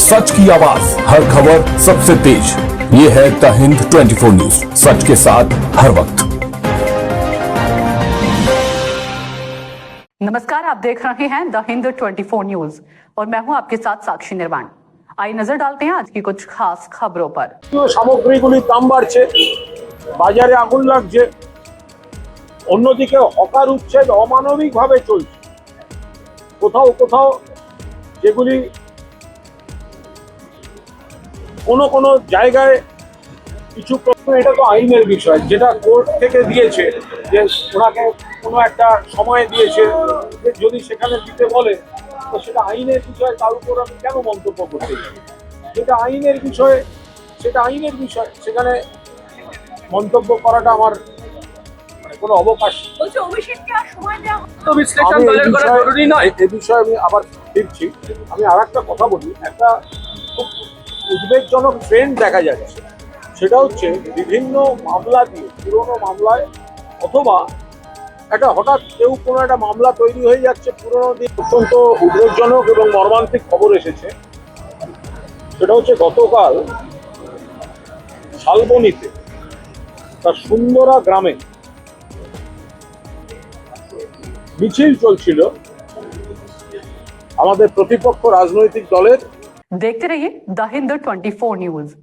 सच की आवाज, हर खबर सबसे तेज। ये है द हिंद 24 न्यूज, सच के साथ हर वक्त। नमस्कार, आप देख रहे हैं द हिंद 24 न्यूज और मैं हूं आपके साथ साक्षी निर्वाण। आइए नजर डालते हैं आज की कुछ खास खबरों पर। সামগ্রীগুলির দাম বাড়ছে, বাজারে আগুন লাগছে, অন্যদিকে হকার উচ্ছেদ অমানবিকভাবে চলছে। কোথাও কোথাও যেগুলি কোনো জায়গায় কিছু প্রশ্ন, এটা তো আইনের বিষয়, যেটা কোর্ট থেকে দিয়েছে যে ওনাকে কোনো একটা সময় দিয়েছে, যে যদি সেখানে দিতে বলে তো সেটা আইনের বিষয়, তার উপর আমি কেন মন্তব্য করতে যাই? যেটা আইনের বিষয় সেটা আইনের বিষয়, সেখানে মন্তব্য করাটা আমার কোনো অবকাশ। এ বিষয়ে আমি আবার ফিরছি। আমি আর একটা কথা বলি, একটা খুব উদ্বেগজনক ট্রেন্ড দেখা যাচ্ছে, সেটা হচ্ছে বিভিন্ন মামলা দিয়ে, পুরোনো মামলায় অথবা একটা হঠাৎ কেউ কোনো একটা মামলা তৈরি হয়ে যাচ্ছে পুরোনো দিয়ে। অত্যন্ত উদ্বেগজনক এবং মর্মান্তিক খবর এসেছে, সেটা হচ্ছে গতকাল শালবনীতে তার সুন্দরা গ্রামে মিছিল চলছিল আমাদের প্রতিপক্ষ রাজনৈতিক দলের। देखते रहिए द हिंद 24 न्यूज।